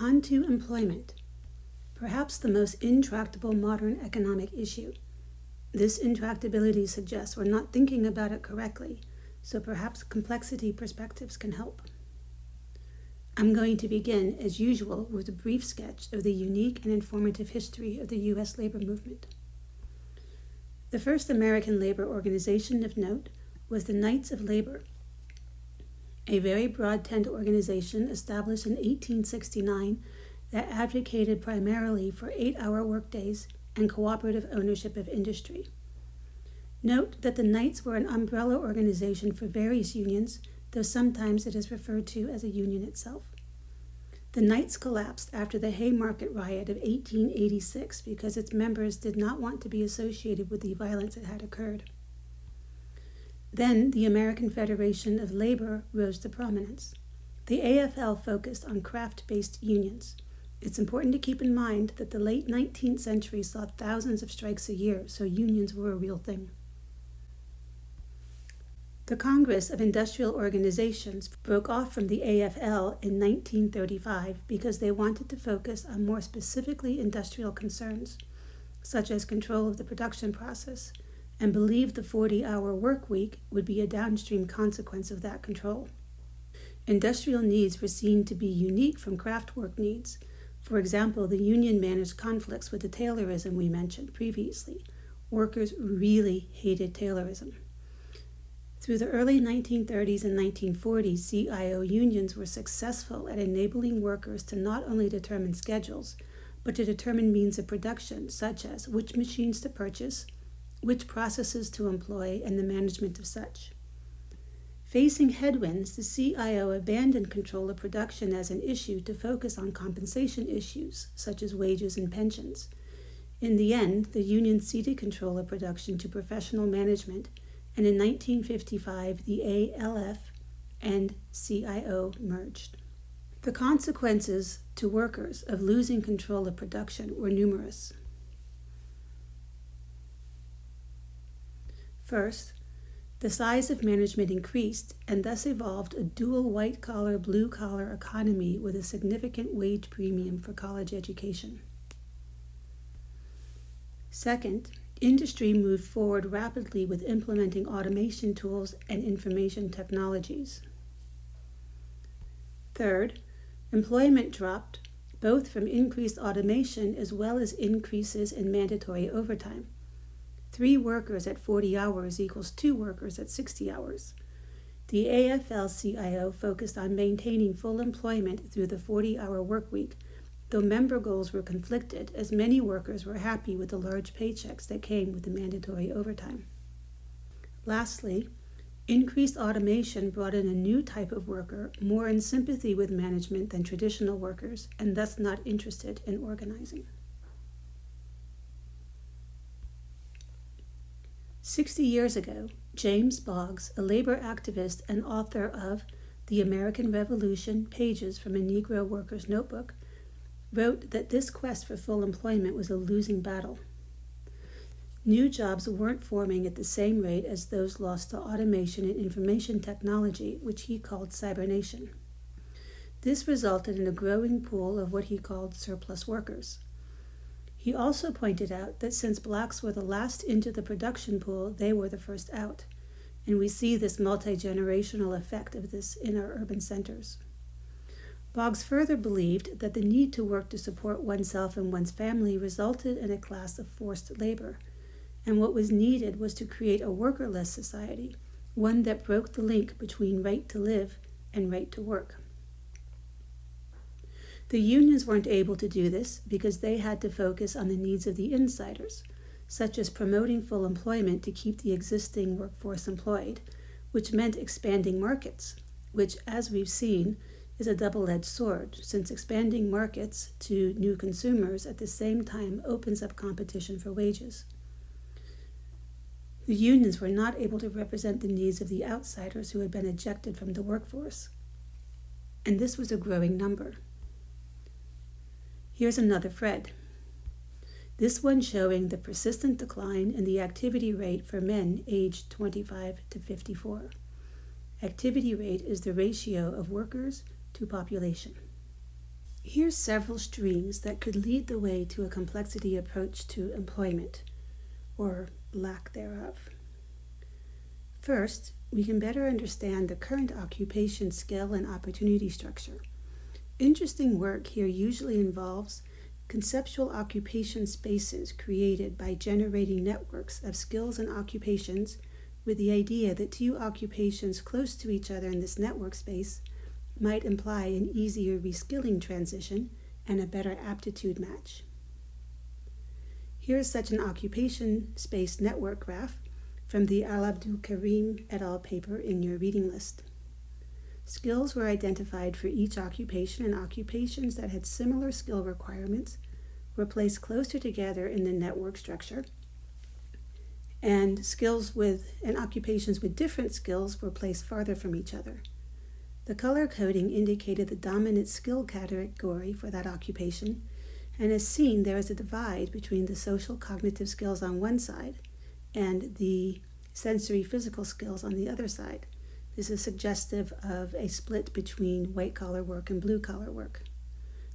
On to employment, perhaps the most intractable modern economic issue. This intractability suggests we're not thinking about it correctly, so perhaps complexity perspectives can help. I'm going to begin, as usual, with a brief sketch of the unique and informative history of the U.S. labor movement. The first American labor organization of note was the Knights of Labor, a very broad tent organization established in 1869 that advocated primarily for 8-hour workdays and cooperative ownership of industry. Note that the Knights were an umbrella organization for various unions, though sometimes it is referred to as a union itself. The Knights collapsed after the Haymarket Riot of 1886 because its members did not want to be associated with the violence that had occurred. Then the American Federation of Labor rose to prominence. The AFL focused on craft-based unions. It's important to keep in mind that the late 19th century saw thousands of strikes a year, so unions were a real thing. The Congress of Industrial Organizations broke off from the AFL in 1935 because they wanted to focus on more specifically industrial concerns, such as control of the production process, and believed the 40-hour work week would be a downstream consequence of that control. Industrial needs were seen to be unique from craft work needs. For example, the union managed conflicts with the Taylorism we mentioned previously. Workers really hated Taylorism. Through the early 1930s and 1940s, CIO unions were successful at enabling workers to not only determine schedules, but to determine means of production, such as which machines to purchase, which processes to employ, and the management of such. Facing headwinds, the CIO abandoned control of production as an issue to focus on compensation issues, such as wages and pensions. In the end, the union ceded control of production to professional management, and in 1955, the ALF and CIO merged. The consequences to workers of losing control of production were numerous. First, the size of management increased, and thus evolved a dual white-collar, blue-collar economy with a significant wage premium for college education. Second, industry moved forward rapidly with implementing automation tools and information technologies. Third, employment dropped, both from increased automation as well as increases in mandatory overtime. 3 workers at 40 hours equals 2 workers at 60 hours. The AFL-CIO focused on maintaining full employment through the 40-hour work week, though member goals were conflicted, as many workers were happy with the large paychecks that came with the mandatory overtime. Lastly, increased automation brought in a new type of worker, more in sympathy with management than traditional workers, and thus not interested in organizing. 60 years ago, James Boggs, a labor activist and author of The American Revolution, Pages from a Negro Worker's Notebook, wrote that this quest for full employment was a losing battle. New jobs weren't forming at the same rate as those lost to automation and information technology, which he called cybernation. This resulted in a growing pool of what he called surplus workers. He also pointed out that since blacks were the last into the production pool, they were the first out, and we see this multi-generational effect of this in our urban centers. Boggs further believed that the need to work to support oneself and one's family resulted in a class of forced labor, and what was needed was to create a workerless society, one that broke the link between right to live and right to work. The unions weren't able to do this because they had to focus on the needs of the insiders, such as promoting full employment to keep the existing workforce employed, which meant expanding markets, which, as we've seen, is a double-edged sword, since expanding markets to new consumers at the same time opens up competition for wages. The unions were not able to represent the needs of the outsiders who had been ejected from the workforce, and this was a growing number. Here's another thread. This one showing the persistent decline in the activity rate for men aged 25 to 54. Activity rate is the ratio of workers to population. Here's several streams that could lead the way to a complexity approach to employment, or lack thereof. First, we can better understand the current occupation skill and opportunity structure. Interesting work here usually involves conceptual occupation spaces created by generating networks of skills and occupations with the idea that two occupations close to each other in this network space might imply an easier reskilling transition and a better aptitude match. Here is such an occupation space network graph from the Al-Abdul Karim et al. Paper in your reading list. Skills were identified for each occupation, and occupations that had similar skill requirements were placed closer together in the network structure, and occupations with different skills were placed farther from each other. The color coding indicated the dominant skill category for that occupation, and as seen, there is a divide between the social cognitive skills on one side and the sensory physical skills on the other side. This is suggestive of a split between white-collar work and blue-collar work.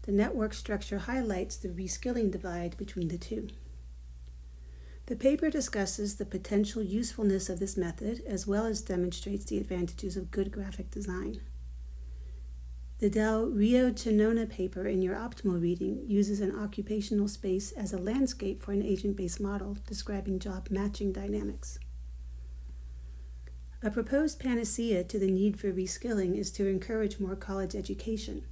The network structure highlights the reskilling divide between the two. The paper discusses the potential usefulness of this method as well as demonstrates the advantages of good graphic design. The Del Rio Chinona paper in your optimal reading uses an occupational space as a landscape for an agent-based model describing job matching dynamics. A proposed panacea to the need for reskilling is to encourage more college education,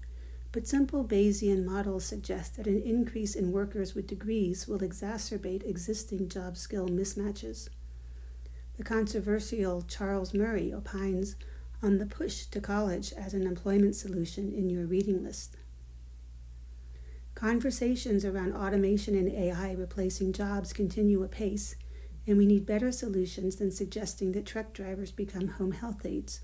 but simple Bayesian models suggest that an increase in workers with degrees will exacerbate existing job skill mismatches. The controversial Charles Murray opines on the push to college as an employment solution in your reading list. Conversations around automation and AI replacing jobs continue apace, and we need better solutions than suggesting that truck drivers become home health aides,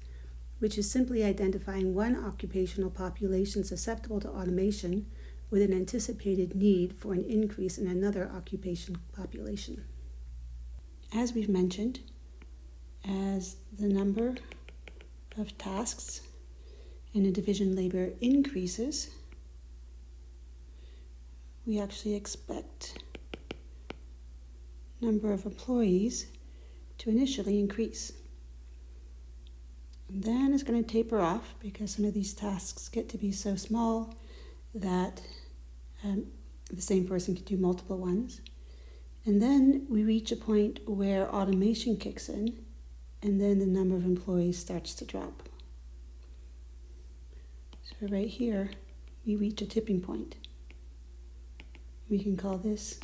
which is simply identifying one occupational population susceptible to automation with an anticipated need for an increase in another occupation population. As we've mentioned, as the number of tasks in a division labor increases, we actually expect number of employees to initially increase. And then it's going to taper off because some of these tasks get to be so small that the same person can do multiple ones. And then we reach a point where automation kicks in, and then the number of employees starts to drop. So right here, we reach a tipping point. We can call this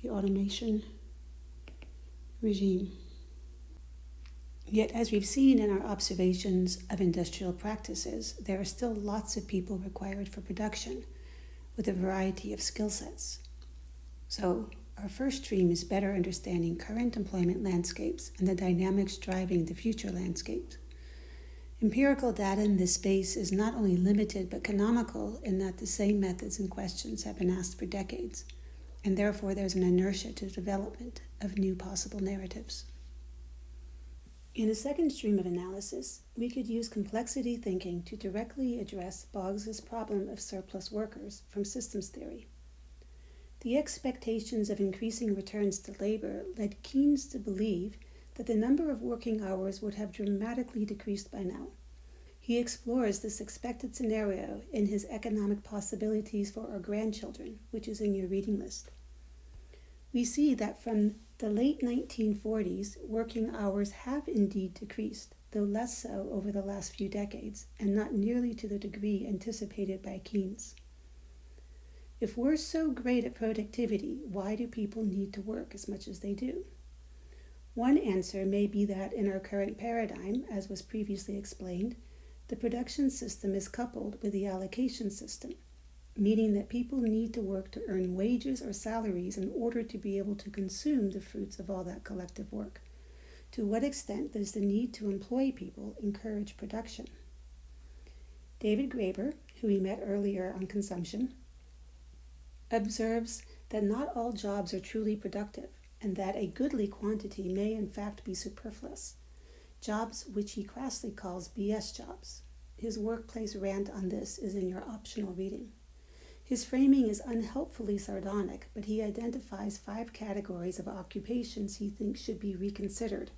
the automation regime. Yet, as we've seen in our observations of industrial practices, there are still lots of people required for production with a variety of skill sets. So, our first stream is better understanding current employment landscapes and the dynamics driving the future landscapes. Empirical data in this space is not only limited but canonical in that the same methods and questions have been asked for decades, and therefore there's an inertia to the development of new possible narratives. In a second stream of analysis, we could use complexity thinking to directly address Boggs's problem of surplus workers from systems theory. The expectations of increasing returns to labor led Keynes to believe that the number of working hours would have dramatically decreased by now. He explores this expected scenario in his Economic Possibilities for Our Grandchildren, which is in your reading list. We see that from the late 1940s, working hours have indeed decreased, though less so over the last few decades, and not nearly to the degree anticipated by Keynes. If we're so great at productivity, why do people need to work as much as they do? One answer may be that in our current paradigm, as was previously explained, the production system is coupled with the allocation system, meaning that people need to work to earn wages or salaries in order to be able to consume the fruits of all that collective work. To what extent does the need to employ people encourage production? David Graeber, who we met earlier on consumption, observes that not all jobs are truly productive, and that a goodly quantity may in fact be superfluous, jobs which he crassly calls BS jobs. His workplace rant on this is in your optional reading. His framing is unhelpfully sardonic, but he identifies 5 categories of occupations he thinks should be reconsidered.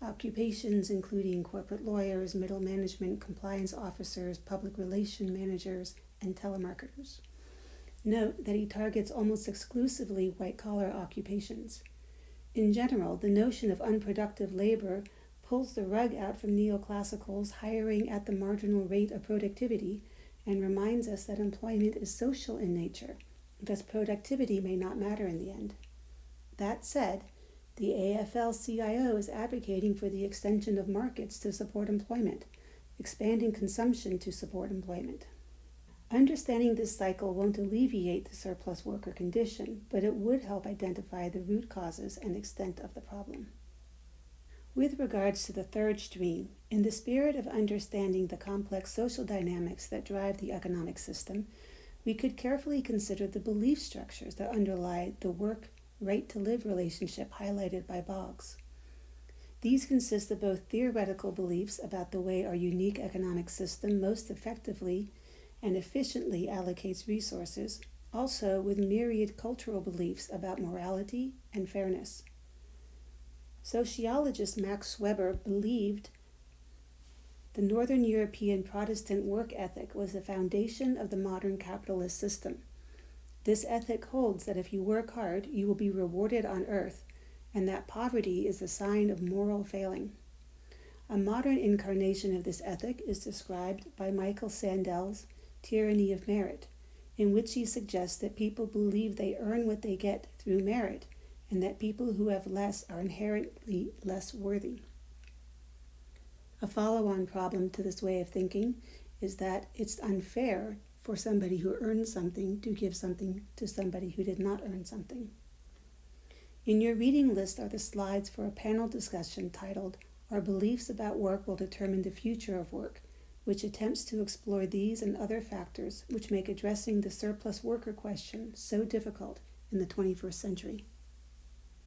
Occupations including corporate lawyers, middle management, compliance officers, public relation managers, and telemarketers. Note that he targets almost exclusively white-collar occupations. In general, the notion of unproductive labor pulls the rug out from neoclassical's hiring at the marginal rate of productivity and reminds us that employment is social in nature, thus productivity may not matter in the end. That said, the AFL-CIO is advocating for the extension of markets to support employment, expanding consumption to support employment. Understanding this cycle won't alleviate the surplus worker condition, but it would help identify the root causes and extent of the problem. With regards to the third stream, in the spirit of understanding the complex social dynamics that drive the economic system, we could carefully consider the belief structures that underlie the work right-to-live relationship highlighted by Boggs. These consist of both theoretical beliefs about the way our unique economic system most effectively and efficiently allocates resources, also with myriad cultural beliefs about morality and fairness. Sociologist Max Weber believed the Northern European Protestant work ethic was the foundation of the modern capitalist system. This ethic holds that if you work hard, you will be rewarded on earth, and that poverty is a sign of moral failing. A modern incarnation of this ethic is described by Michael Sandel's Tyranny of Merit, in which he suggests that people believe they earn what they get through merit, and that people who have less are inherently less worthy. A follow-on problem to this way of thinking is that it's unfair for somebody who earns something to give something to somebody who did not earn something. In your reading list are the slides for a panel discussion titled Our Beliefs About Work Will Determine the Future of Work, which attempts to explore these and other factors which make addressing the surplus worker question so difficult in the 21st century.